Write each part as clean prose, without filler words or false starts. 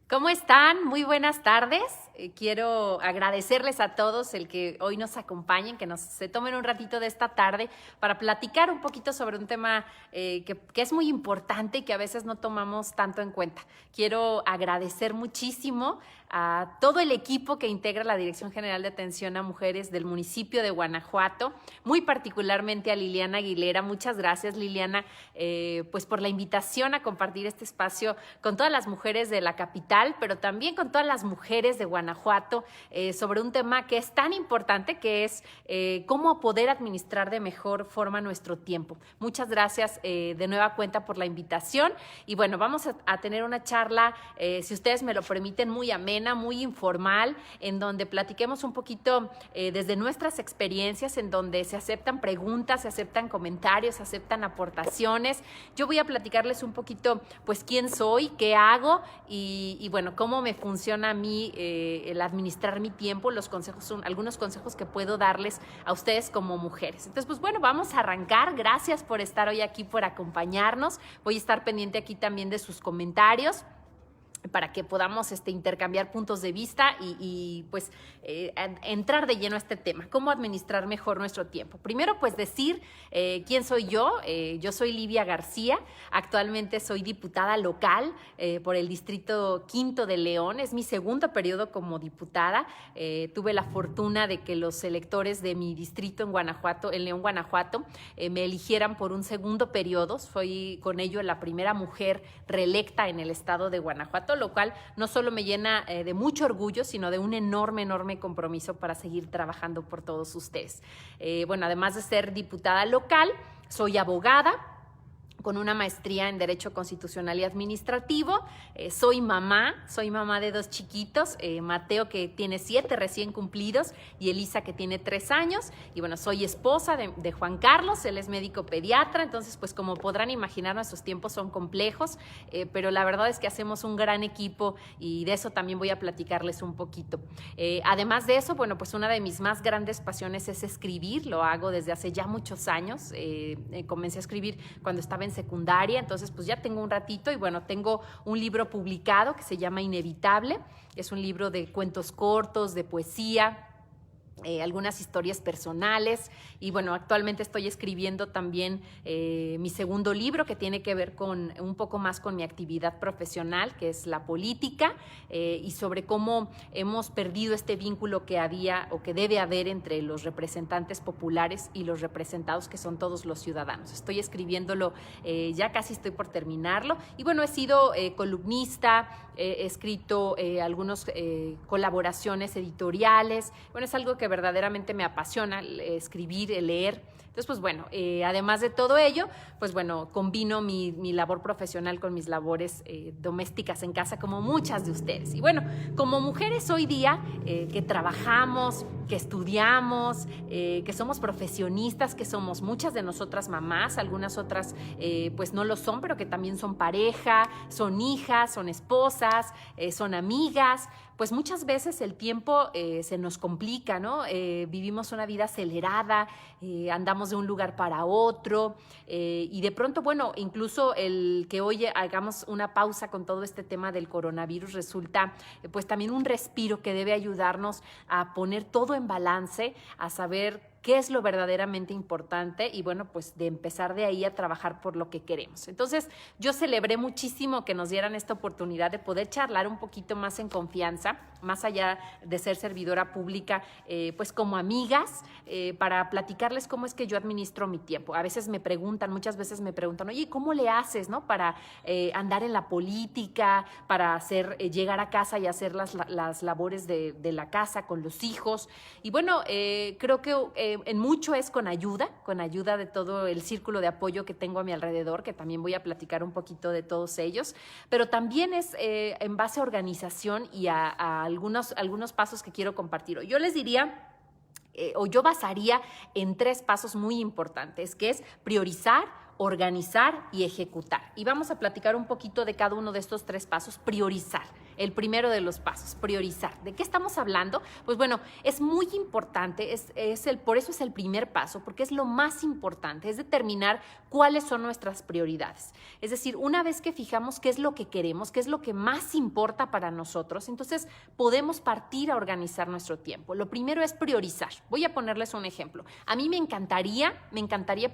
¿Cómo están? Muy buenas tardes. Quiero agradecerles a todos el que hoy nos acompañen, que se tomen un ratito de esta tarde para platicar un poquito sobre un tema que es muy importante y que a veces no tomamos tanto en cuenta. Quiero agradecer muchísimo a todo el equipo que integra la Dirección General de Atención a Mujeres del municipio de Guanajuato, muy particularmente a Liliana Aguilera. Muchas gracias, Liliana, pues por la invitación a compartir este espacio con todas las mujeres de la capital, pero también con todas las mujeres de Guanajuato, sobre un tema que es tan importante, que es cómo poder administrar de mejor forma nuestro tiempo. Muchas gracias de nueva cuenta por la invitación y bueno, vamos a tener una charla, si ustedes me lo permiten, muy amena, muy informal, en donde platiquemos un poquito desde nuestras experiencias, en donde se aceptan preguntas, se aceptan comentarios, se aceptan aportaciones. Yo voy a platicarles un poquito, pues, quién soy, qué hago y bueno, cómo me funciona a mí el administrar mi tiempo. Los consejos son algunos consejos que puedo darles a ustedes como mujeres. Entonces, pues bueno, vamos a arrancar. Gracias por estar hoy aquí, por acompañarnos. Voy a estar pendiente aquí también de sus comentarios para que podamos intercambiar puntos de vista y pues entrar de lleno a este tema, cómo administrar mejor nuestro tiempo. Primero, pues decir quién soy yo. Yo soy Livia García, actualmente soy diputada local por el Distrito Quinto de León. Es mi segundo periodo como diputada. Tuve la fortuna de que los electores de mi distrito en Guanajuato, en León, Guanajuato, me eligieran por un segundo periodo. Soy con ello la primera mujer reelecta en el estado de Guanajuato, lo cual no solo me llena de mucho orgullo, sino de un enorme compromiso para seguir trabajando por todos ustedes. Bueno, además de ser diputada local, soy abogada con una maestría en Derecho Constitucional y Administrativo. Soy mamá de dos chiquitos, Mateo, que tiene 7 recién cumplidos, y Elisa, que tiene 3 años. Y bueno, soy esposa de Juan Carlos, él es médico pediatra. Entonces, pues como podrán imaginar, nuestros tiempos son complejos, pero la verdad es que hacemos un gran equipo y de eso también voy a platicarles un poquito. Además de eso, bueno, pues una de mis más grandes pasiones es escribir. Lo hago desde hace ya muchos años. Comencé a escribir cuando estaba en secundaria, entonces pues ya tengo un ratito y bueno, tengo un libro publicado que se llama Inevitable. Es un libro de cuentos cortos, de poesía, algunas historias personales y bueno, actualmente estoy escribiendo también mi segundo libro, que tiene que ver con un poco más con mi actividad profesional, que es la política, y sobre cómo hemos perdido este vínculo que había o que debe haber entre los representantes populares y los representados, que son todos los ciudadanos. Estoy escribiéndolo, ya casi estoy por terminarlo y bueno, he sido columnista, he escrito algunas colaboraciones editoriales. Bueno, es algo que verdaderamente me apasiona, escribir, leer. Entonces, pues bueno, además de todo ello, pues bueno, combino mi labor profesional con mis labores domésticas en casa, como muchas de ustedes. Y bueno, como mujeres hoy día que trabajamos, que estudiamos, que somos profesionistas, que somos muchas de nosotras mamás, algunas otras pues no lo son, pero que también son pareja, son hijas, son esposas, son amigas. Pues muchas veces el tiempo se nos complica, ¿no? Vivimos una vida acelerada, andamos de un lugar para otro y de pronto, bueno, incluso el que hoy hagamos una pausa con todo este tema del coronavirus resulta pues también un respiro que debe ayudarnos a poner todo en balance, a saber qué es lo verdaderamente importante y bueno, pues de empezar de ahí a trabajar por lo que queremos. Entonces, yo celebré muchísimo que nos dieran esta oportunidad de poder charlar un poquito más en confianza, más allá de ser servidora pública, pues como amigas, para platicarles cómo es que yo administro mi tiempo. A veces me preguntan, muchas veces me preguntan, oye, ¿cómo le haces, no? Para andar en la política, para hacer, llegar a casa y hacer las labores de la casa con los hijos. Y bueno, creo que en mucho es con ayuda de todo el círculo de apoyo que tengo a mi alrededor, que también voy a platicar un poquito de todos ellos, pero también es en base a organización y a algunos pasos que quiero compartir hoy. Yo les diría, o yo basaría en 3 pasos muy importantes, que es priorizar, organizar y ejecutar. Y vamos a platicar un poquito de cada uno de estos 3 pasos. Priorizar. el primero de los pasos, priorizar. ¿De qué estamos hablando? Pues bueno, es muy importante, por eso es el primer paso, porque es lo más importante, es determinar cuáles son nuestras prioridades. Es decir, una vez que fijamos qué es lo que queremos, qué es lo que más importa para nosotros, entonces podemos partir a organizar nuestro tiempo. Lo primero es priorizar. Voy a ponerles un ejemplo. A mí me encantaría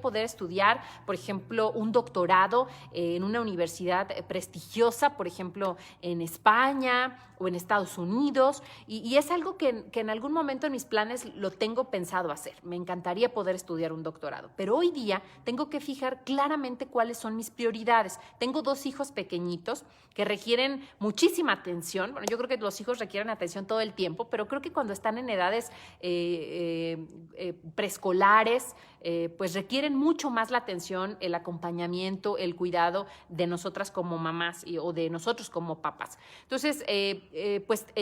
poder estudiar, por ejemplo, un doctorado en una universidad prestigiosa, por ejemplo, en España o en Estados Unidos, y es algo que en algún momento en mis planes lo tengo pensado hacer. Me encantaría poder estudiar un doctorado, pero hoy día tengo que fijar claramente cuáles son mis prioridades. Tengo 2 hijos pequeñitos que requieren muchísima atención. Bueno, yo creo que los hijos requieren atención todo el tiempo, pero creo que cuando están en edades preescolares, pues requieren mucho más la atención, el acompañamiento, el cuidado de nosotras como mamás o de nosotros como papás. Entonces,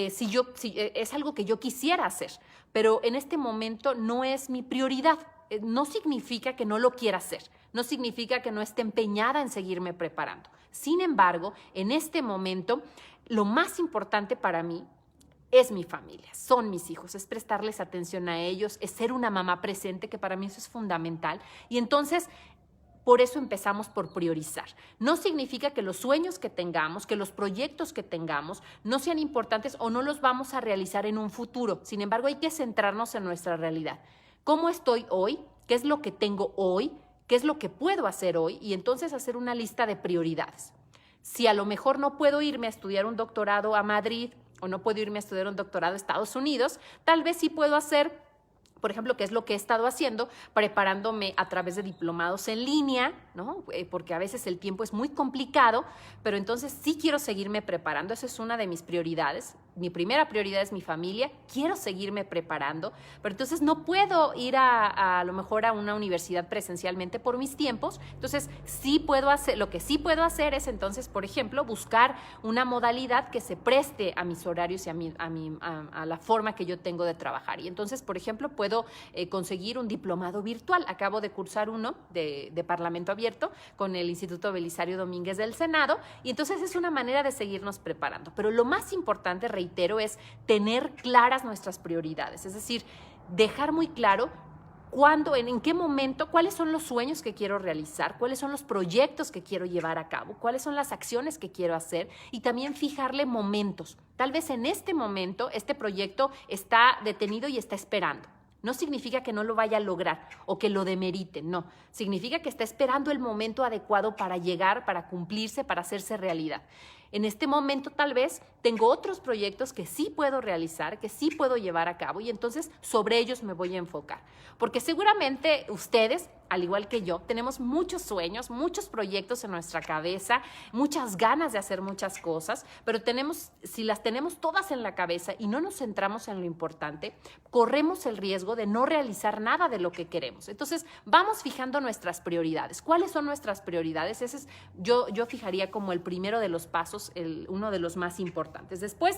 si es algo que yo quisiera hacer, pero en este momento no es mi prioridad. No significa que no lo quiera hacer, no significa que no esté empeñada en seguirme preparando. Sin embargo, en este momento, lo más importante para mí es mi familia, son mis hijos, es prestarles atención a ellos, es ser una mamá presente, que para mí eso es fundamental. Y entonces, por eso empezamos por priorizar. No significa que los sueños que tengamos, que los proyectos que tengamos no sean importantes o no los vamos a realizar en un futuro. Sin embargo, hay que centrarnos en nuestra realidad. ¿Cómo estoy hoy? ¿Qué es lo que tengo hoy? ¿Qué es lo que puedo hacer hoy? Y entonces hacer una lista de prioridades. Si a lo mejor no puedo irme a estudiar un doctorado a Madrid o no puedo irme a estudiar un doctorado a Estados Unidos, tal vez sí puedo hacer, por ejemplo, que es lo que he estado haciendo, preparándome a través de diplomados en línea, ¿no? Porque a veces el tiempo es muy complicado, pero entonces sí quiero seguirme preparando. Esa es una de mis prioridades. Mi primera prioridad es mi familia, quiero seguirme preparando, pero entonces no puedo ir a lo mejor a una universidad presencialmente por mis tiempos. Entonces sí puedo hacer, lo que sí puedo hacer es entonces, por ejemplo, buscar una modalidad que se preste a mis horarios y a la forma que yo tengo de trabajar. Y entonces, por ejemplo, puedo conseguir un diplomado virtual. Acabo de cursar uno de Parlamento Abierto con el Instituto Belisario Domínguez del Senado, y entonces es una manera de seguirnos preparando. Pero lo más importante, reitero, es tener claras nuestras prioridades, es decir, dejar muy claro cuándo, en qué momento, cuáles son los sueños que quiero realizar, cuáles son los proyectos que quiero llevar a cabo, cuáles son las acciones que quiero hacer, y también fijarle momentos. Tal vez en este momento este proyecto está detenido y está esperando. No significa que no lo vaya a lograr o que lo demerite, no. Significa que está esperando el momento adecuado para llegar, para cumplirse, para hacerse realidad. En este momento tal vez tengo otros proyectos que sí puedo realizar, que sí puedo llevar a cabo, y entonces sobre ellos me voy a enfocar. Porque seguramente ustedes, al igual que yo, tenemos muchos sueños, muchos proyectos en nuestra cabeza, muchas ganas de hacer muchas cosas, pero si las tenemos todas en la cabeza y no nos centramos en lo importante, corremos el riesgo de no realizar nada de lo que queremos. Entonces, vamos fijando nuestras prioridades. ¿Cuáles son nuestras prioridades? Ese es, yo fijaría como el primero de los pasos, uno de los más importantes. Después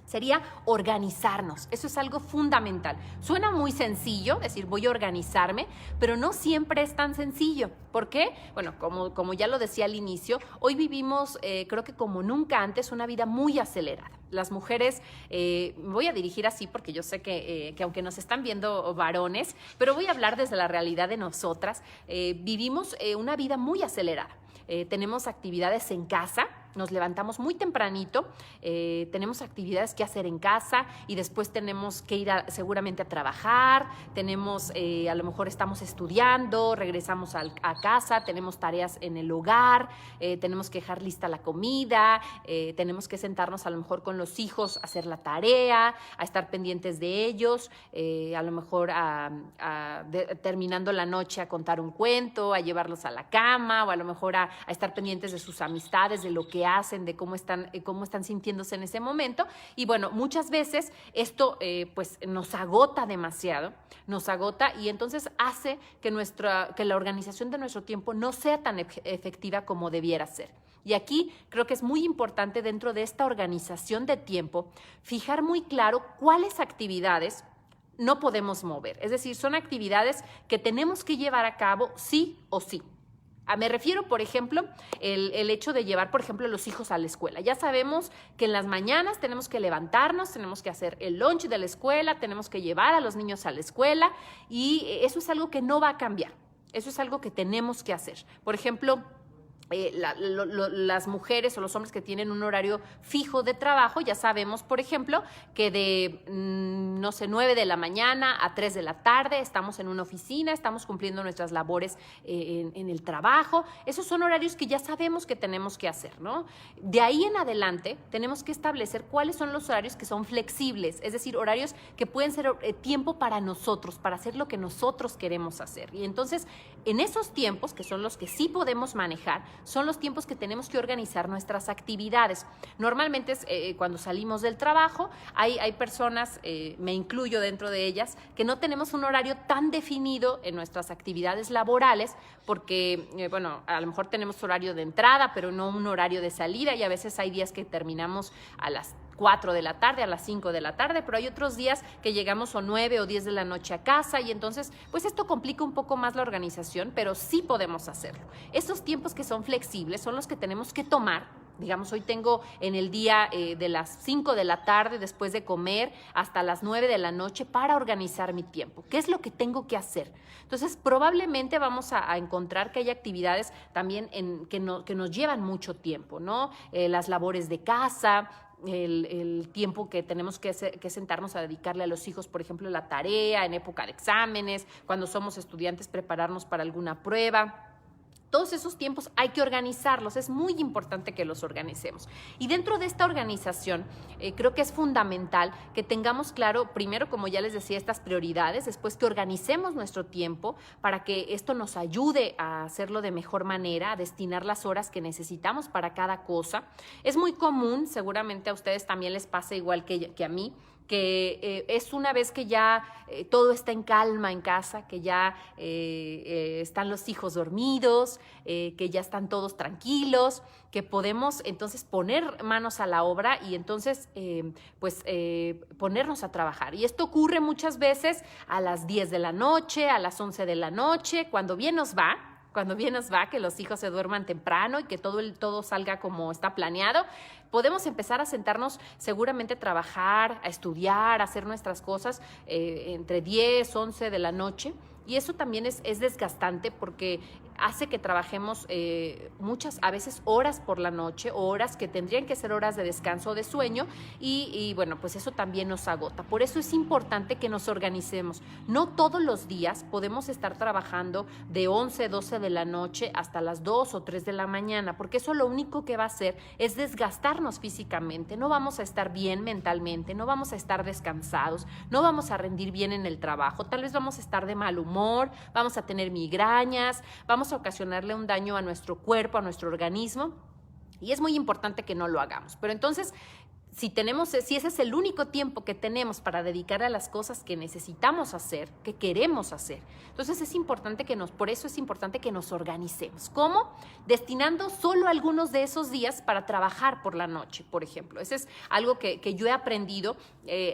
sería organizarnos. Eso es algo fundamental. Suena muy sencillo decir voy a organizarme, pero no siempre es tan sencillo. ¿Por qué? Bueno, como ya lo decía al inicio, hoy vivimos, creo que como nunca antes, una vida muy acelerada. Las mujeres, me voy a dirigir así porque yo sé que aunque nos están viendo varones, pero voy a hablar desde la realidad de nosotras, vivimos una vida muy acelerada. Tenemos actividades en casa, nos levantamos muy tempranito, tenemos actividades que hacer en casa y después tenemos que ir seguramente a trabajar, tenemos, a lo mejor estamos estudiando, regresamos a casa, tenemos tareas en el hogar, tenemos que dejar lista la comida, tenemos que sentarnos a lo mejor con los hijos a hacer la tarea, a estar pendientes de ellos, a lo mejor terminando la noche a contar un cuento, a llevarlos a la cama, o a lo mejor a estar pendientes de sus amistades, de lo que hacen, de cómo están sintiéndose en ese momento. Y bueno, muchas veces esto pues nos agota demasiado, nos agota, y entonces hace que la organización de nuestro tiempo no sea tan efectiva como debiera ser. Y aquí creo que es muy importante, dentro de esta organización de tiempo, fijar muy claro cuáles actividades no podemos mover. Es decir, son actividades que tenemos que llevar a cabo sí o sí. Me refiero, por ejemplo, el hecho de llevar, por ejemplo, a los hijos a la escuela. Ya sabemos que en las mañanas tenemos que levantarnos, tenemos que hacer el lunch de la escuela, tenemos que llevar a los niños a la escuela y eso es algo que no va a cambiar. Eso es algo que tenemos que hacer. Por ejemplo, las mujeres o los hombres que tienen un horario fijo de trabajo, ya sabemos, por ejemplo, que de, no sé, 9 de la mañana a 3 de la tarde estamos en una oficina, estamos cumpliendo nuestras labores en el trabajo. Esos son horarios que ya sabemos que tenemos que hacer, ¿no? De ahí en adelante tenemos que establecer cuáles son los horarios que son flexibles, es decir, horarios que pueden ser tiempo para nosotros, para hacer lo que nosotros queremos hacer. Y entonces, en esos tiempos, que son los que sí podemos manejar, son los tiempos que tenemos que organizar nuestras actividades. Normalmente es cuando salimos del trabajo, hay personas, me incluyo dentro de ellas, que no tenemos un horario tan definido en nuestras actividades laborales, porque, bueno, a lo mejor tenemos horario de entrada, pero no un horario de salida, y a veces hay días que terminamos a las 4 de la tarde, a las 5 de la tarde, pero hay otros días que llegamos o 9 o 10 de la noche a casa y entonces, pues esto complica un poco más la organización, pero sí podemos hacerlo. Estos tiempos que son flexibles son los que tenemos que tomar. Digamos, hoy tengo en el día de las 5 de la tarde, después de comer, hasta las 9 de la noche para organizar mi tiempo. ¿Qué es lo que tengo que hacer? Entonces, probablemente vamos a encontrar que hay actividades también que nos llevan mucho tiempo, ¿no? Las labores de casa, el tiempo que tenemos que sentarnos a dedicarle a los hijos, por ejemplo, la tarea, en época de exámenes, cuando somos estudiantes, prepararnos para alguna prueba. Todos esos tiempos hay que organizarlos, es muy importante que los organicemos. Y dentro de esta organización, creo que es fundamental que tengamos claro, primero, como ya les decía, estas prioridades, después que organicemos nuestro tiempo para que esto nos ayude a hacerlo de mejor manera, a destinar las horas que necesitamos para cada cosa. Es muy común, seguramente a ustedes también les pasa igual que a mí, que es una vez que ya todo está en calma en casa, que ya están los hijos dormidos, que ya están todos tranquilos, que podemos entonces poner manos a la obra y entonces ponernos a trabajar. Y esto ocurre muchas veces a las 10 de la noche, a las 11 de la noche, cuando bien nos va, que los hijos se duerman temprano y que todo salga como está planeado, podemos empezar a sentarnos seguramente a trabajar, a estudiar, a hacer nuestras cosas entre 10, 11 de la noche. Y eso también es desgastante porque hace que trabajemos a veces horas por la noche, o horas que tendrían que ser horas de descanso o de sueño, y bueno, pues eso también nos agota. Por eso es importante que nos organicemos. No todos los días podemos estar trabajando de 11, 12 de la noche hasta las 2 o 3 de la mañana, porque eso lo único que va a hacer es desgastarnos físicamente. No vamos a estar bien mentalmente, no vamos a estar descansados, no vamos a rendir bien en el trabajo, tal vez vamos a estar de mal humor, vamos a tener migrañas, vamos a ocasionarle un daño a nuestro cuerpo, a nuestro organismo, y es muy importante que no lo hagamos. Pero entonces, si ese es el único tiempo que tenemos para dedicar a las cosas que necesitamos hacer, que queremos hacer, entonces por eso es importante que nos organicemos. ¿Cómo? Destinando solo algunos de esos días para trabajar por la noche, por ejemplo. Ese es algo que yo he aprendido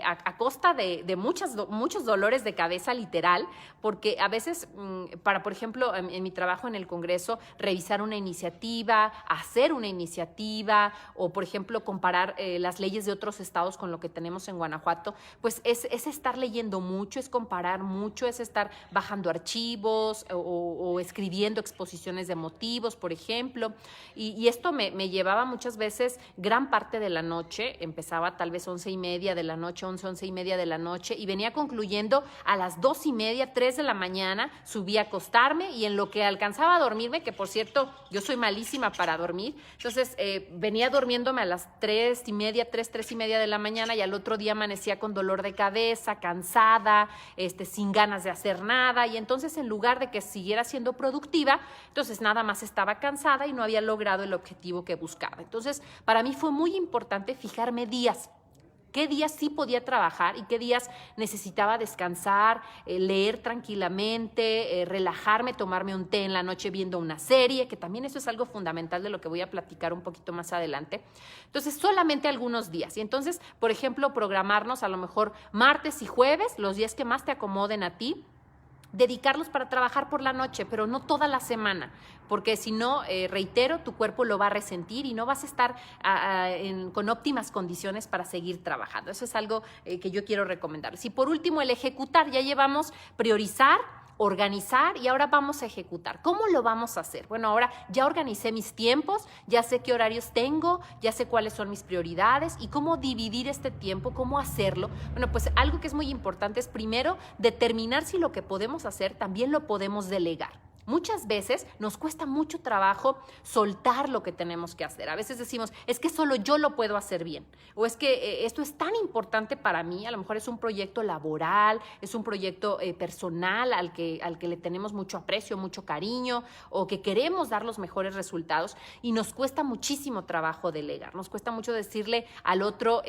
a costa de muchos dolores de cabeza, literal, porque a veces, por ejemplo, en mi trabajo en el Congreso, revisar una iniciativa, hacer una iniciativa, o por ejemplo, comparar las leyes de otros estados con lo que tenemos en Guanajuato, pues es estar leyendo mucho, es comparar mucho, es estar bajando archivos o escribiendo exposiciones de motivos, por ejemplo, y esto me llevaba muchas veces gran parte de la noche. Empezaba tal vez 11:30 de la noche, 11:30 de la noche, y venía concluyendo a las 2:30, 3 de la mañana, subía a acostarme, y en lo que alcanzaba a dormirme, que por cierto, yo soy malísima para dormir, entonces venía durmiéndome a las 3:30 de la mañana, y al otro día amanecía con dolor de cabeza, cansada, sin ganas de hacer nada, y entonces en lugar de que siguiera siendo productiva, entonces nada más estaba cansada y no había logrado el objetivo que buscaba. Entonces, para mí fue muy importante fijarme días. ¿Qué días sí podía trabajar y qué días necesitaba descansar, leer tranquilamente, relajarme, tomarme un té en la noche viendo una serie, que también eso es algo fundamental de lo que voy a platicar un poquito más adelante? Entonces, solamente algunos días. Y entonces, por ejemplo, programarnos a lo mejor martes y jueves, los días que más te acomoden a ti, dedicarlos para trabajar por la noche, pero no toda la semana, porque si no, reitero, tu cuerpo lo va a resentir y no vas a estar con óptimas condiciones para seguir trabajando. Eso es algo que yo quiero recomendarles. Y por último, el ejecutar. Ya llevamos priorizar, organizar y ahora vamos a ejecutar. ¿Cómo lo vamos a hacer? Bueno, ahora ya organicé mis tiempos, ya sé qué horarios tengo, ya sé cuáles son mis prioridades y cómo dividir este tiempo, cómo hacerlo. Bueno, pues algo que es muy importante es primero determinar si lo que podemos hacer también lo podemos delegar. Muchas veces nos cuesta mucho trabajo soltar lo que tenemos que hacer. A veces decimos, es que solo yo lo puedo hacer bien. O es que esto es tan importante para mí, a lo mejor es un proyecto laboral, es un proyecto personal al que le tenemos mucho aprecio, mucho cariño, o que queremos dar los mejores resultados y nos cuesta muchísimo trabajo delegar. Nos cuesta mucho decirle al otro,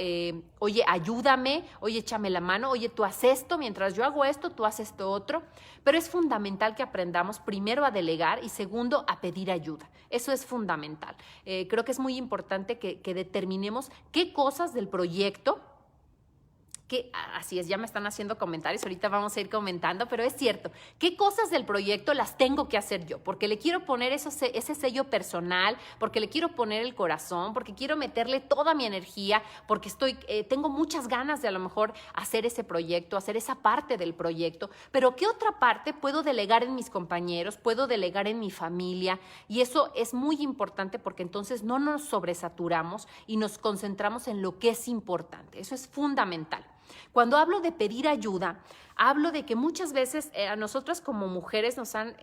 oye, ayúdame, oye, échame la mano, oye, tú haz esto, mientras yo hago esto, tú haz esto otro. Pero es fundamental que aprendamos primero a delegar y segundo a pedir ayuda. Eso es fundamental. Creo que es muy importante que determinemos qué cosas del proyecto, así es, ya me están haciendo comentarios, ahorita vamos a ir comentando, pero es cierto, ¿qué cosas del proyecto las tengo que hacer yo? Porque le quiero poner ese sello personal, porque le quiero poner el corazón, porque quiero meterle toda mi energía, porque tengo muchas ganas de a lo mejor hacer ese proyecto, hacer esa parte del proyecto, pero ¿qué otra parte puedo delegar en mis compañeros, puedo delegar en mi familia? Y eso es muy importante porque entonces no nos sobresaturamos y nos concentramos en lo que es importante. Eso es fundamental. Cuando hablo de pedir ayuda, hablo de que muchas veces a nosotras como mujeres nos han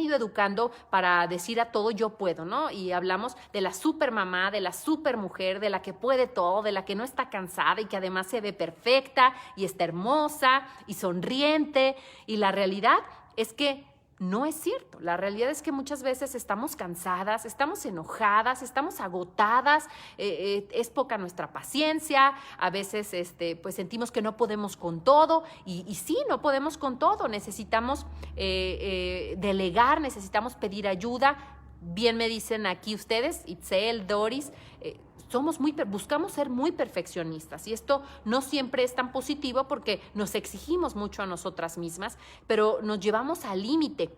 ido educando para decir a todo yo puedo, ¿no? Y hablamos de la supermamá, de la supermujer, de la que puede todo, de la que no está cansada y que además se ve perfecta y está hermosa y sonriente. Y la realidad es que no es cierto. La realidad es que muchas veces estamos cansadas, estamos enojadas, estamos agotadas, es poca nuestra paciencia, a veces pues sentimos que no podemos con todo y sí, no podemos con todo, necesitamos delegar, necesitamos pedir ayuda. Bien me dicen aquí ustedes, Itzel, Doris, buscamos ser muy perfeccionistas y esto no siempre es tan positivo porque nos exigimos mucho a nosotras mismas, pero nos llevamos al límite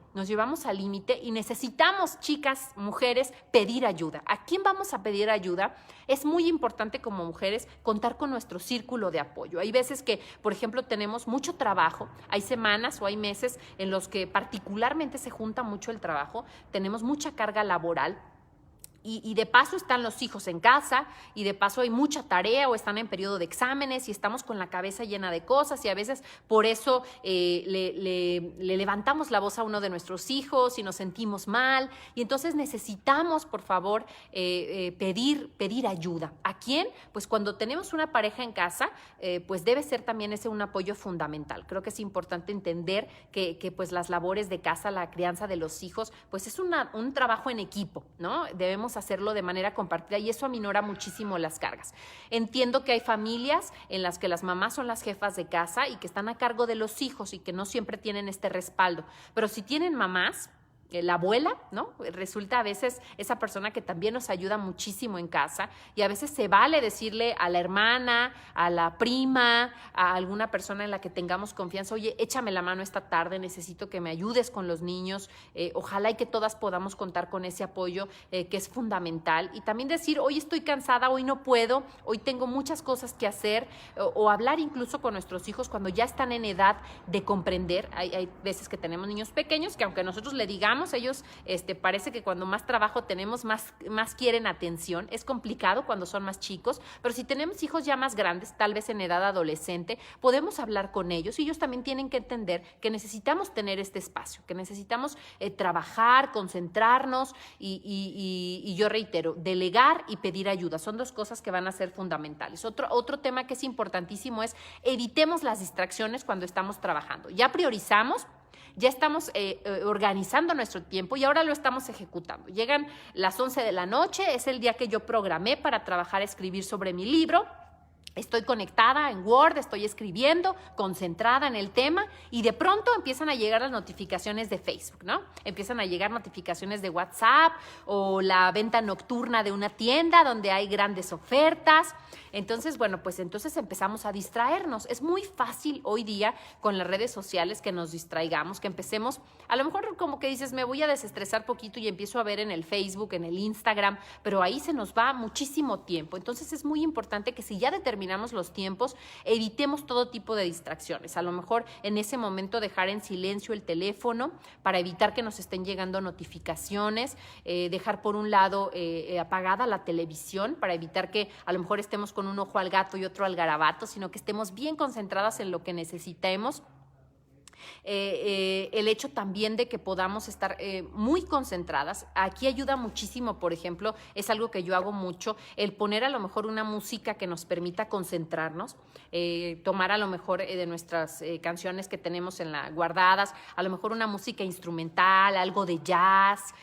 y necesitamos, chicas, mujeres, pedir ayuda. ¿A quién vamos a pedir ayuda? Es muy importante como mujeres contar con nuestro círculo de apoyo. Hay veces que, por ejemplo, tenemos mucho trabajo, hay semanas o hay meses en los que particularmente se junta mucho el trabajo, tenemos mucha carga laboral. Y de paso están los hijos en casa y de paso hay mucha tarea o están en periodo de exámenes y estamos con la cabeza llena de cosas y a veces por eso le levantamos la voz a uno de nuestros hijos y nos sentimos mal y entonces necesitamos, por favor, pedir ayuda. ¿A quién? Pues cuando tenemos una pareja en casa, pues debe ser también ese un apoyo fundamental. Creo que es importante entender que pues las labores de casa, la crianza de los hijos, pues es un trabajo en equipo, ¿no? Debemos hacerlo de manera compartida y eso aminora muchísimo las cargas. Entiendo que hay familias en las que las mamás son las jefas de casa y que están a cargo de los hijos y que no siempre tienen este respaldo, pero si tienen mamás, la abuela, ¿no? Resulta a veces esa persona que también nos ayuda muchísimo en casa y a veces se vale decirle a la hermana, a la prima, a alguna persona en la que tengamos confianza, oye, échame la mano esta tarde, necesito que me ayudes con los niños, ojalá y que todas podamos contar con ese apoyo que es fundamental y también decir, hoy estoy cansada, hoy no puedo, hoy tengo muchas cosas que hacer o hablar incluso con nuestros hijos cuando ya están en edad de comprender. Hay veces que tenemos niños pequeños que aunque nosotros le digamos, ellos parece que cuando más trabajo tenemos, más quieren atención. Es complicado cuando son más chicos, pero si tenemos hijos ya más grandes, tal vez en edad adolescente, podemos hablar con ellos y ellos también tienen que entender que necesitamos tener este espacio, que necesitamos trabajar, concentrarnos y yo reitero, delegar y pedir ayuda. Son dos cosas que van a ser fundamentales. Otro tema que es importantísimo es evitemos las distracciones cuando estamos trabajando. Ya priorizamos, ya estamos organizando nuestro tiempo y ahora lo estamos ejecutando. Llegan las 11 de la noche, es el día que yo programé para trabajar, escribir sobre mi libro. Estoy conectada en Word, estoy escribiendo, concentrada en el tema y de pronto empiezan a llegar las notificaciones de Facebook, ¿no? Empiezan a llegar notificaciones de WhatsApp o la venta nocturna de una tienda donde hay grandes ofertas. Entonces, bueno, pues entonces empezamos a distraernos. Es muy fácil hoy día con las redes sociales que nos distraigamos, que empecemos, a lo mejor como que dices, me voy a desestresar poquito y empiezo a ver en el Facebook, en el Instagram, pero ahí se nos va muchísimo tiempo. Entonces es muy importante que si ya determinamos los tiempos, evitemos todo tipo de distracciones. A lo mejor en ese momento dejar en silencio el teléfono para evitar que nos estén llegando notificaciones, dejar por un lado apagada la televisión para evitar que a lo mejor estemos con un ojo al gato y otro al garabato, sino que estemos bien concentradas en lo que necesitemos. El hecho también de que podamos estar muy concentradas. Aquí ayuda muchísimo, por ejemplo, es algo que yo hago mucho, el poner a lo mejor una música que nos permita concentrarnos, tomar a lo mejor de nuestras canciones que tenemos guardadas, a lo mejor una música instrumental, algo de jazz,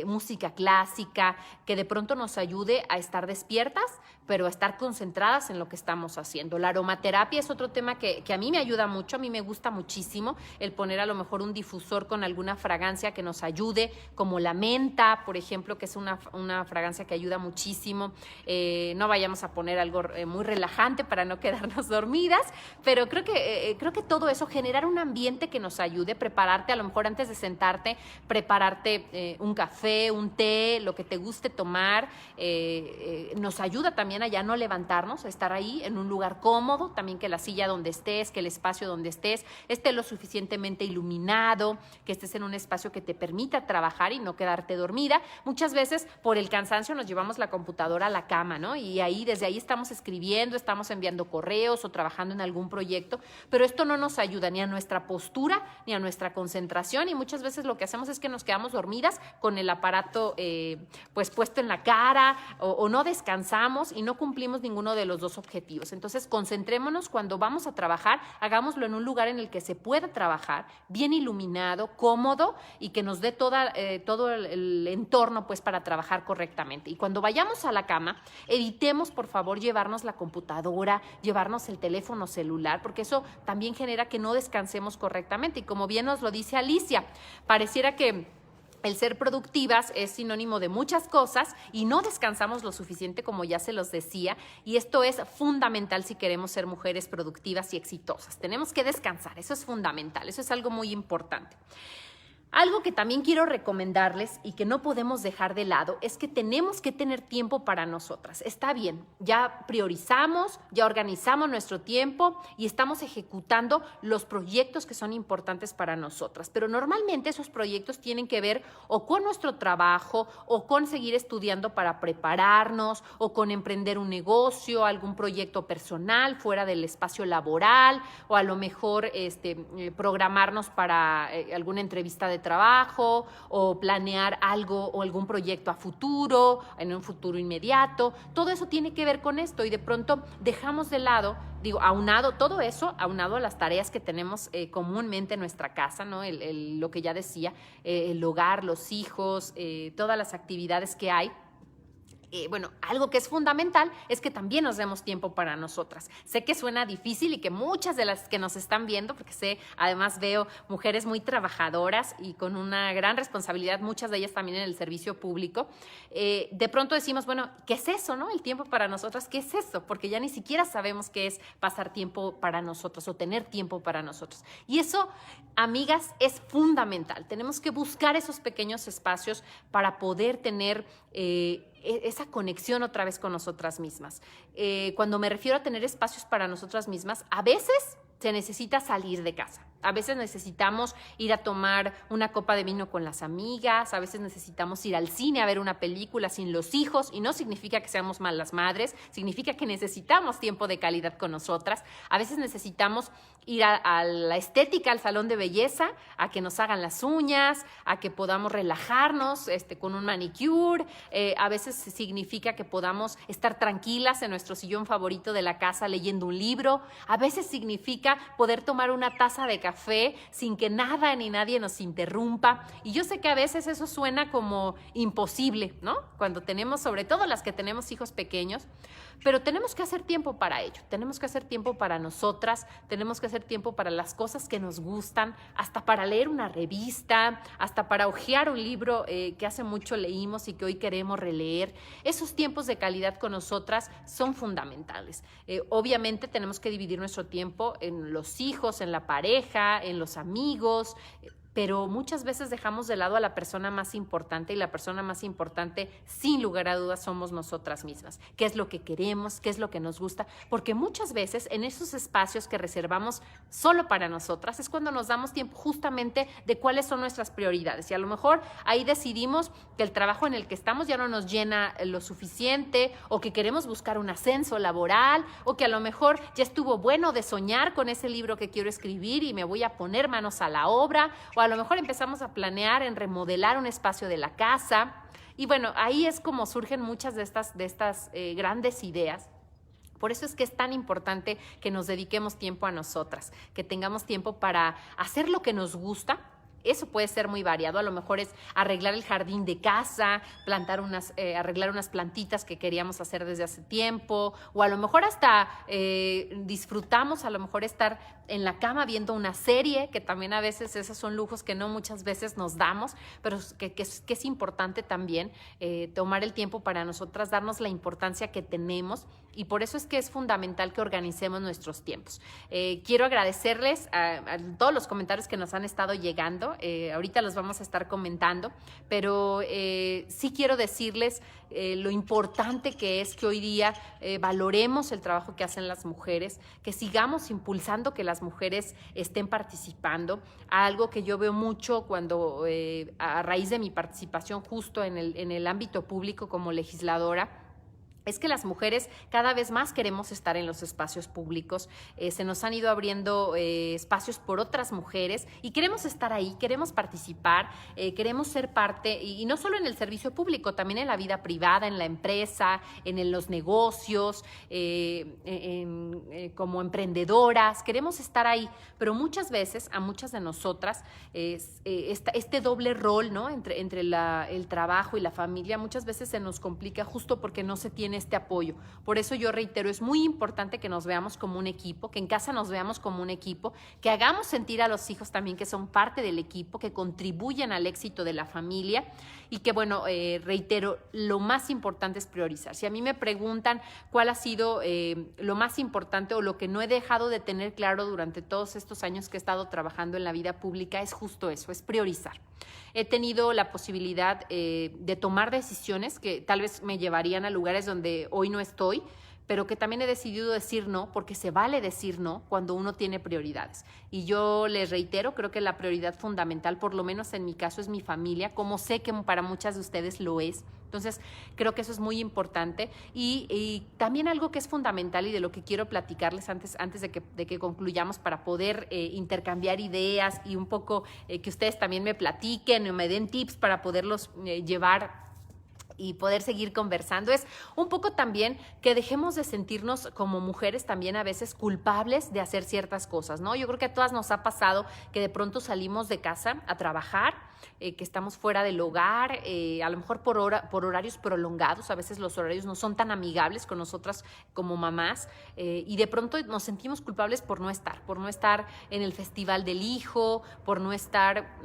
música clásica, que de pronto nos ayude a estar despiertas, pero a estar concentradas en lo que estamos haciendo. La aromaterapia es otro tema que a mí me ayuda mucho, a mí me gusta muchísimo el poner a lo mejor un difusor con alguna fragancia que nos ayude, como la menta, por ejemplo, que es una fragancia que ayuda muchísimo. No vayamos a poner algo muy relajante para no quedarnos dormidas, pero creo que todo eso, generar un ambiente que nos ayude, prepararte, a lo mejor antes de sentarte, prepararte un café, un té, lo que te guste tomar, nos ayuda también a ya no levantarnos, a estar ahí en un lugar cómodo, también que la silla donde estés, que el espacio donde estés esté lo suficientemente iluminado, que estés en un espacio que te permita trabajar y no quedarte dormida. Muchas veces por el cansancio nos llevamos la computadora a la cama, ¿no? Y desde ahí estamos escribiendo, estamos enviando correos o trabajando en algún proyecto, pero esto no nos ayuda ni a nuestra postura ni a nuestra concentración, y muchas veces lo que hacemos es que nos quedamos dormidas con el aparato pues puesto en la cara o no descansamos y no cumplimos ninguno de los dos objetivos. Entonces concentrémonos cuando vamos a trabajar, hagámoslo en un lugar en el que se pueda trabajar, bien iluminado, cómodo y que nos dé todo el entorno pues para trabajar correctamente. Y cuando vayamos a la cama, evitemos por favor llevarnos la computadora, llevarnos el teléfono celular, porque eso también genera que no descansemos correctamente. Y como bien nos lo dice Alicia, pareciera que el ser productivas es sinónimo de muchas cosas y no descansamos lo suficiente, como ya se los decía, y esto es fundamental si queremos ser mujeres productivas y exitosas. Tenemos que descansar, eso es fundamental, eso es algo muy importante. Algo que también quiero recomendarles y que no podemos dejar de lado es que tenemos que tener tiempo para nosotras. Está bien, ya priorizamos, ya organizamos nuestro tiempo y estamos ejecutando los proyectos que son importantes para nosotras. Pero normalmente esos proyectos tienen que ver o con nuestro trabajo o con seguir estudiando para prepararnos o con emprender un negocio, algún proyecto personal fuera del espacio laboral o a lo mejor programarnos para alguna entrevista de trabajo o planear algo o algún proyecto a futuro, en un futuro inmediato. Todo eso tiene que ver con esto y de pronto dejamos de lado, aunado todo eso, aunado a las tareas que tenemos comúnmente en nuestra casa, ¿no? Lo que ya decía, el hogar, los hijos, todas las actividades que hay. Algo que es fundamental es que también nos demos tiempo para nosotras. Sé que suena difícil y que muchas de las que nos están viendo, porque además veo mujeres muy trabajadoras y con una gran responsabilidad, muchas de ellas también en el servicio público, de pronto decimos, bueno, ¿qué es eso, no? El tiempo para nosotras, ¿qué es eso? Porque ya ni siquiera sabemos qué es pasar tiempo para nosotros o tener tiempo para nosotros. Y eso, amigas, es fundamental. Tenemos que buscar esos pequeños espacios para poder tener esa conexión otra vez con nosotras mismas. Cuando me refiero a tener espacios para nosotras mismas, a veces se necesita salir de casa. A veces necesitamos ir a tomar una copa de vino con las amigas, a veces necesitamos ir al cine a ver una película sin los hijos, y no significa que seamos malas madres, significa que necesitamos tiempo de calidad con nosotras. A veces necesitamos ir a la estética, al salón de belleza, a que nos hagan las uñas, a que podamos relajarnos con un manicure. A veces significa que podamos estar tranquilas en nuestro sillón favorito de la casa leyendo un libro. A veces significa poder tomar una taza de café sin que nada ni nadie nos interrumpa. Y yo sé que a veces eso suena como imposible, ¿no? Cuando tenemos, sobre todo las que tenemos hijos pequeños, pero tenemos que hacer tiempo para ello, tenemos que hacer tiempo para nosotras, tenemos que hacer tiempo para las cosas que nos gustan, hasta para leer una revista, hasta para hojear un libro que hace mucho leímos y que hoy queremos releer. Esos tiempos de calidad con nosotras son fundamentales. Obviamente tenemos que dividir nuestro tiempo en los hijos, en la pareja, en los amigos, pero muchas veces dejamos de lado a la persona más importante, y la persona más importante, sin lugar a dudas, somos nosotras mismas. ¿Qué es lo que queremos? ¿Qué es lo que nos gusta? Porque muchas veces en esos espacios que reservamos solo para nosotras es cuando nos damos tiempo justamente de cuáles son nuestras prioridades, y a lo mejor ahí decidimos que el trabajo en el que estamos ya no nos llena lo suficiente, o que queremos buscar un ascenso laboral, o que a lo mejor ya estuvo bueno de soñar con ese libro que quiero escribir y me voy a poner manos a la obra, o a lo mejor empezamos a planear en remodelar un espacio de la casa. Y bueno, ahí es como surgen muchas de estas grandes ideas. Por eso es que es tan importante que nos dediquemos tiempo a nosotras, que tengamos tiempo para hacer lo que nos gusta. Eso puede ser muy variado, a lo mejor es arreglar el jardín de casa, arreglar unas plantitas que queríamos hacer desde hace tiempo, o a lo mejor hasta disfrutamos, a lo mejor estar en la cama viendo una serie, que también a veces esos son lujos que no muchas veces nos damos, pero que es importante también tomar el tiempo para nosotras, darnos la importancia que tenemos, y por eso es que es fundamental que organicemos nuestros tiempos. Quiero agradecerles a todos los comentarios que nos han estado llegando. Ahorita los vamos a estar comentando, pero sí quiero decirles lo importante que es que hoy día valoremos el trabajo que hacen las mujeres, que sigamos impulsando que las mujeres estén participando. Algo que yo veo mucho cuando, a raíz de mi participación justo en el ámbito público como legisladora, es que las mujeres cada vez más queremos estar en los espacios públicos, se nos han ido abriendo espacios por otras mujeres y queremos estar ahí, queremos participar, queremos ser parte, y no solo en el servicio público, también en la vida privada, en la empresa, en los negocios, como emprendedoras, queremos estar ahí, pero muchas veces a muchas de nosotras este doble rol, ¿no? entre el trabajo y la familia, muchas veces se nos complica justo porque no se tiene este apoyo. Por eso yo reitero, es muy importante que nos veamos como un equipo, que en casa nos veamos como un equipo, que hagamos sentir a los hijos también que son parte del equipo, que contribuyen al éxito de la familia, y que, bueno, reitero, lo más importante es priorizar. Si a mí me preguntan cuál ha sido lo más importante o lo que no he dejado de tener claro durante todos estos años que he estado trabajando en la vida pública, es justo eso, es priorizar. He tenido la posibilidad de tomar decisiones que tal vez me llevarían a lugares donde hoy no estoy, pero que también he decidido decir no, porque se vale decir no cuando uno tiene prioridades. Y yo les reitero, creo que la prioridad fundamental, por lo menos en mi caso, es mi familia, como sé que para muchas de ustedes lo es. Entonces, creo que eso es muy importante. Y también algo que es fundamental y de lo que quiero platicarles antes de que concluyamos, para poder intercambiar ideas y un poco que ustedes también me platiquen o me den tips para poderlos llevar y poder seguir conversando, es un poco también que dejemos de sentirnos como mujeres también a veces culpables de hacer ciertas cosas, ¿no? Yo creo que a todas nos ha pasado que de pronto salimos de casa a trabajar, que estamos fuera del hogar, a lo mejor por horarios prolongados, a veces los horarios no son tan amigables con nosotras como mamás, y de pronto nos sentimos culpables por no estar en el festival del hijo, por no estar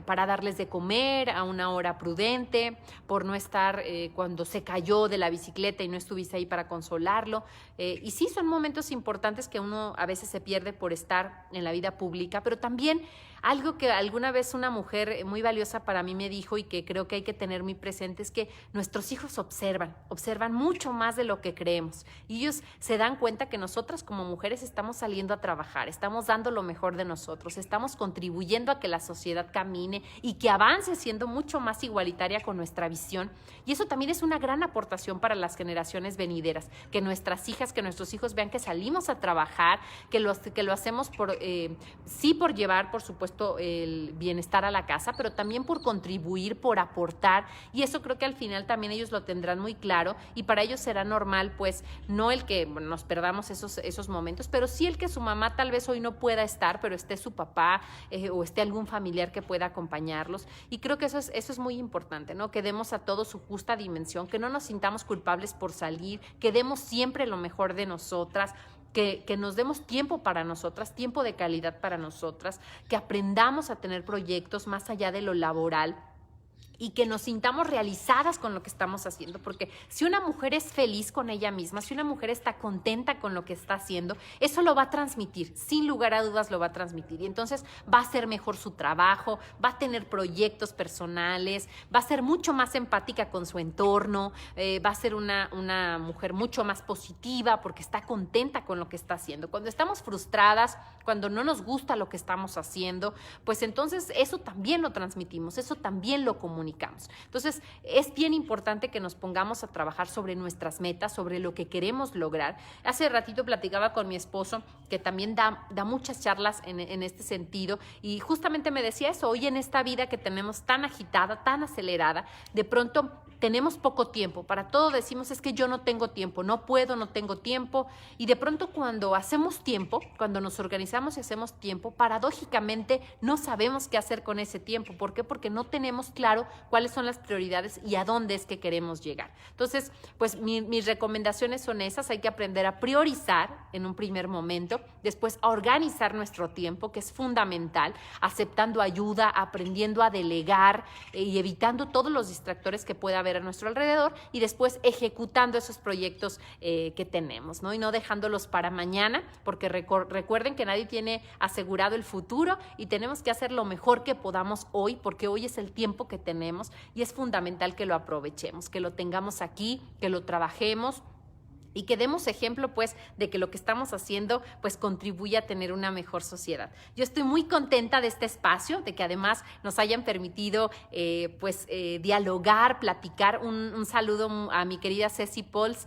para darles de comer a una hora prudente, por no estar cuando se cayó de la bicicleta y no estuviste ahí para consolarlo. Y sí, son momentos importantes que uno a veces se pierde por estar en la vida pública, pero también algo que alguna vez una mujer muy valiosa para mí me dijo y que creo que hay que tener muy presente es que nuestros hijos observan mucho más de lo que creemos, y ellos se dan cuenta que nosotras como mujeres estamos saliendo a trabajar, estamos dando lo mejor de nosotros, estamos contribuyendo a que la sociedad camine y que avance siendo mucho más igualitaria con nuestra visión, y eso también es una gran aportación para las generaciones venideras, que nuestras hijas, que nuestros hijos vean que salimos a trabajar, que lo hacemos por llevar, por supuesto, el bienestar a la casa, pero pero también por contribuir, por aportar, y eso creo que al final también ellos lo tendrán muy claro, y para ellos será normal, pues, no el que nos perdamos esos momentos, pero sí el que su mamá tal vez hoy no pueda estar, pero esté su papá o esté algún familiar que pueda acompañarlos, y creo que eso es muy importante, ¿no? Que demos a todos su justa dimensión, que no nos sintamos culpables por salir, que demos siempre lo mejor de nosotras, que nos demos tiempo para nosotras, tiempo de calidad para nosotras, que aprendamos a tener proyectos más allá de lo laboral, y que nos sintamos realizadas con lo que estamos haciendo, porque si una mujer es feliz con ella misma, si una mujer está contenta con lo que está haciendo, eso lo va a transmitir, sin lugar a dudas lo va a transmitir, y entonces va a ser mejor su trabajo, va a tener proyectos personales, va a ser mucho más empática con su entorno, va a ser una mujer mucho más positiva porque está contenta con lo que está haciendo. Cuando estamos frustradas, cuando no nos gusta lo que estamos haciendo, pues entonces eso también lo transmitimos, eso también lo comunicamos. Entonces, es bien importante que nos pongamos a trabajar sobre nuestras metas, sobre lo que queremos lograr. Hace ratito platicaba con mi esposo, que también da muchas charlas en este sentido, y justamente me decía eso: hoy en esta vida que tenemos tan agitada, tan acelerada, de pronto tenemos poco tiempo, para todo decimos es que yo no tengo tiempo, no puedo, no tengo tiempo, y de pronto cuando hacemos tiempo, cuando nos organizamos y hacemos tiempo, paradójicamente no sabemos qué hacer con ese tiempo. ¿Por qué? Porque no tenemos claro cuáles son las prioridades y a dónde es que queremos llegar. Entonces, pues mis recomendaciones son esas: hay que aprender a priorizar en un primer momento, después a organizar nuestro tiempo, que es fundamental, aceptando ayuda, aprendiendo a delegar y evitando todos los distractores que pueda haber a nuestro alrededor, y después ejecutando esos proyectos que tenemos, ¿no? Y no dejándolos para mañana, porque recuerden que nadie tiene asegurado el futuro, y tenemos que hacer lo mejor que podamos hoy, porque hoy es el tiempo que tenemos, y es fundamental que lo aprovechemos, que lo tengamos aquí, que lo trabajemos, y que demos ejemplo, pues, de que lo que estamos haciendo, pues, contribuye a tener una mejor sociedad. Yo estoy muy contenta de este espacio, de que además nos hayan permitido, dialogar, platicar. Un saludo a mi querida Ceci Pols,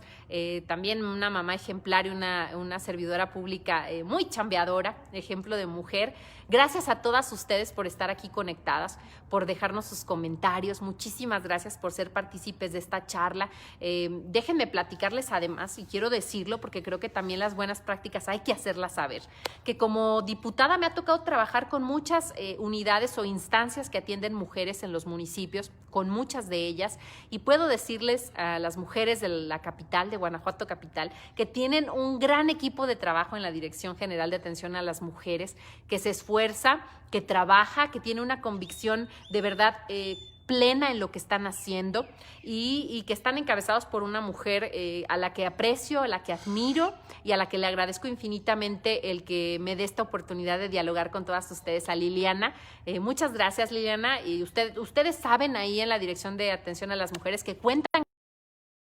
también una mamá ejemplar y una servidora pública muy chambeadora, ejemplo de mujer. Gracias a todas ustedes por estar aquí conectadas, por dejarnos sus comentarios. Muchísimas gracias por ser partícipes de esta charla. Déjenme platicarles además, y quiero decirlo porque creo que también las buenas prácticas hay que hacerlas saber, que como diputada me ha tocado trabajar con muchas unidades o instancias que atienden mujeres en los municipios, con muchas de ellas, y puedo decirles a las mujeres de la capital, de Guanajuato capital, que tienen un gran equipo de trabajo en la Dirección General de Atención a las Mujeres, que se esfuerza, que trabaja, que tiene una convicción de verdad plena en lo que están haciendo, y que están encabezados por una mujer a la que aprecio, a la que admiro y a la que le agradezco infinitamente el que me dé esta oportunidad de dialogar con todas ustedes, a Liliana. Muchas gracias, Liliana, y ustedes saben ahí en la Dirección de Atención a las Mujeres que cuentan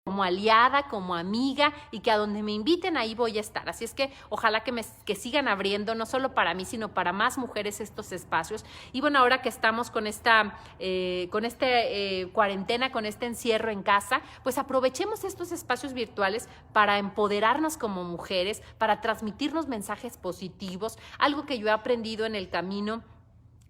como aliada, como amiga, y que a donde me inviten ahí voy a estar. Así es que ojalá que sigan abriendo, no solo para mí, sino para más mujeres, estos espacios. Y bueno, ahora que estamos con esta cuarentena, con este encierro en casa, pues aprovechemos estos espacios virtuales para empoderarnos como mujeres, para transmitirnos mensajes positivos. Algo que yo he aprendido en el camino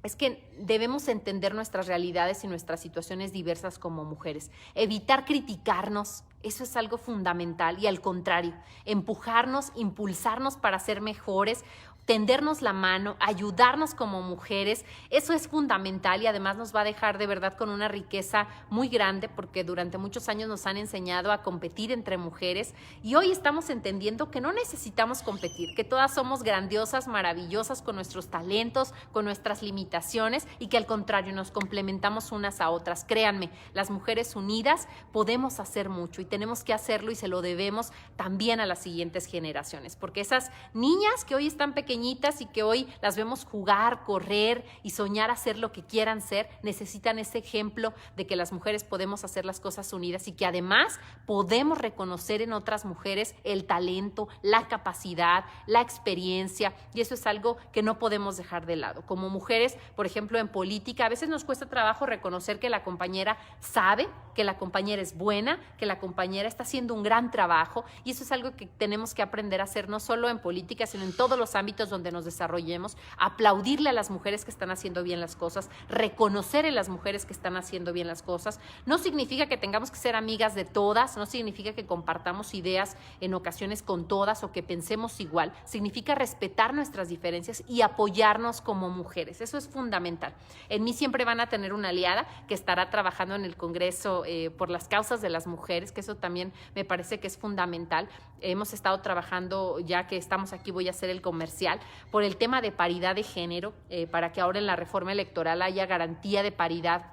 es que debemos entender nuestras realidades y nuestras situaciones diversas como mujeres. Evitar criticarnos, eso es algo fundamental, y al contrario, empujarnos, impulsarnos para ser mejores, tendernos la mano, ayudarnos como mujeres. Eso es fundamental, y además nos va a dejar de verdad con una riqueza muy grande, porque durante muchos años nos han enseñado a competir entre mujeres, y hoy estamos entendiendo que no necesitamos competir, que todas somos grandiosas, maravillosas, con nuestros talentos, con nuestras limitaciones, y que al contrario nos complementamos unas a otras. Créanme, las mujeres unidas podemos hacer mucho, y tenemos que hacerlo, y se lo debemos también a las siguientes generaciones, porque esas niñas que hoy están pequeñitas y que hoy las vemos jugar, correr y soñar hacer lo que quieran ser, necesitan ese ejemplo de que las mujeres podemos hacer las cosas unidas, y que además podemos reconocer en otras mujeres el talento, la capacidad, la experiencia, y eso es algo que no podemos dejar de lado. Como mujeres, por ejemplo, en política, a veces nos cuesta trabajo reconocer que la compañera sabe, que la compañera es buena, que la compañera está haciendo un gran trabajo, y eso es algo que tenemos que aprender a hacer, no solo en política, sino en todos los ámbitos nichos donde nos desarrollemos, aplaudirle a las mujeres que están haciendo bien las cosas, reconocer en las mujeres que están haciendo bien las cosas. No significa que tengamos que ser amigas de todas, no significa que compartamos ideas en ocasiones con todas o que pensemos igual, significa respetar nuestras diferencias y apoyarnos como mujeres. Eso es fundamental. En mí siempre van a tener una aliada que estará trabajando en el Congreso por las causas de las mujeres, que eso también me parece que es fundamental. Hemos estado trabajando, ya que estamos aquí voy a hacer el comercial, por el tema de paridad de género, para que ahora en la reforma electoral haya garantía de paridad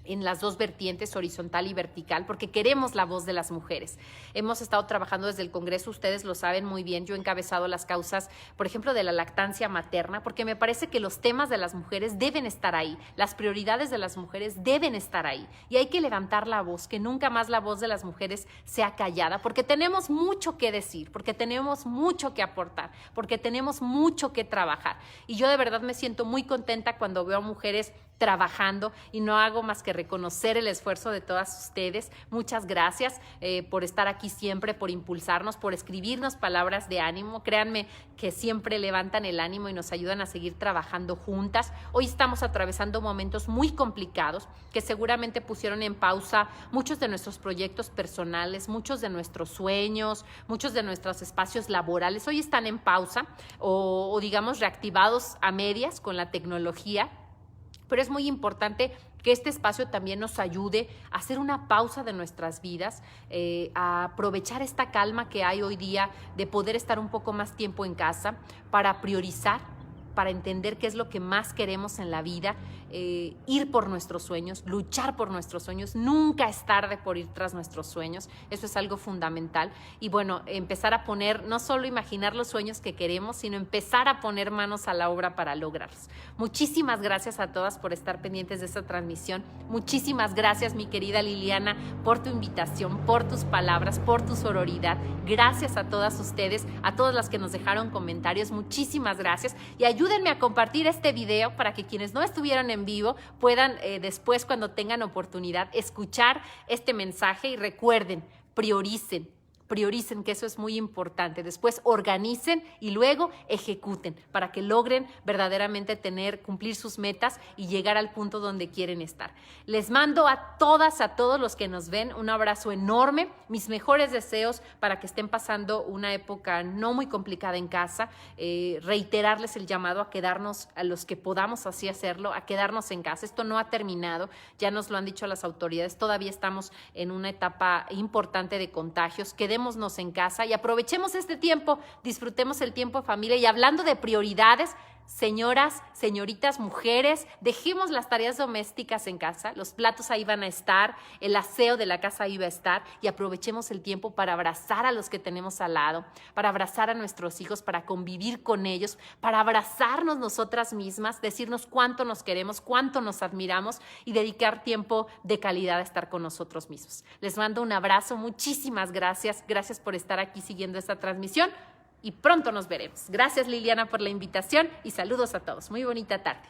en las dos vertientes, horizontal y vertical, porque queremos la voz de las mujeres. Hemos estado trabajando desde el Congreso, ustedes lo saben muy bien, yo he encabezado las causas, por ejemplo, de la lactancia materna, porque me parece que los temas de las mujeres deben estar ahí, las prioridades de las mujeres deben estar ahí, y hay que levantar la voz, que nunca más la voz de las mujeres sea callada, porque tenemos mucho que decir, porque tenemos mucho que aportar, porque tenemos mucho que trabajar. Y yo de verdad me siento muy contenta cuando veo a mujeres trabajando y no hago más que reconocer el esfuerzo de todas ustedes. Muchas gracias por estar aquí siempre, por impulsarnos, por escribirnos palabras de ánimo. Créanme que siempre levantan el ánimo y nos ayudan a seguir trabajando juntas. Hoy estamos atravesando momentos muy complicados que seguramente pusieron en pausa muchos de nuestros proyectos personales, muchos de nuestros sueños, muchos de nuestros espacios laborales. Hoy están en pausa o digamos reactivados a medias con la tecnología. Pero es muy importante que este espacio también nos ayude a hacer una pausa de nuestras vidas, a aprovechar esta calma que hay hoy día de poder estar un poco más tiempo en casa para priorizar, para entender qué es lo que más queremos en la vida, ir por nuestros sueños, luchar por nuestros sueños. Nunca es tarde por ir tras nuestros sueños. Eso es algo fundamental. Y bueno, empezar a poner, no solo imaginar los sueños que queremos, sino empezar a poner manos a la obra para lograrlos. Muchísimas gracias a todas por estar pendientes de esta transmisión. Muchísimas gracias, mi querida Liliana, por tu invitación, por tus palabras, por tu sororidad. Gracias a todas ustedes, a todas las que nos dejaron comentarios. Muchísimas gracias. Y ayúdenme a compartir este video para que quienes no estuvieron en vivo puedan después, cuando tengan oportunidad, escuchar este mensaje. Y recuerden, prioricen, que eso es muy importante. Después organicen y luego ejecuten para que logren verdaderamente cumplir sus metas y llegar al punto donde quieren estar. Les mando a todas, a todos los que nos ven, un abrazo enorme, mis mejores deseos para que estén pasando una época no muy complicada en casa. Reiterarles el llamado a quedarnos, a los que podamos así hacerlo, a quedarnos en casa. Esto no ha terminado, ya nos lo han dicho las autoridades, todavía estamos en una etapa importante de contagios. Quedémonos en casa y aprovechemos este tiempo, disfrutemos el tiempo de familia. Y hablando de prioridades, señoras, señoritas, mujeres, dejemos las tareas domésticas en casa, los platos ahí van a estar, el aseo de la casa ahí va a estar, y aprovechemos el tiempo para abrazar a los que tenemos al lado, para abrazar a nuestros hijos, para convivir con ellos, para abrazarnos nosotras mismas, decirnos cuánto nos queremos, cuánto nos admiramos y dedicar tiempo de calidad a estar con nosotros mismos. Les mando un abrazo, muchísimas gracias, gracias por estar aquí siguiendo esta transmisión. Y pronto nos veremos. Gracias, Liliana, por la invitación y saludos a todos. Muy bonita tarde.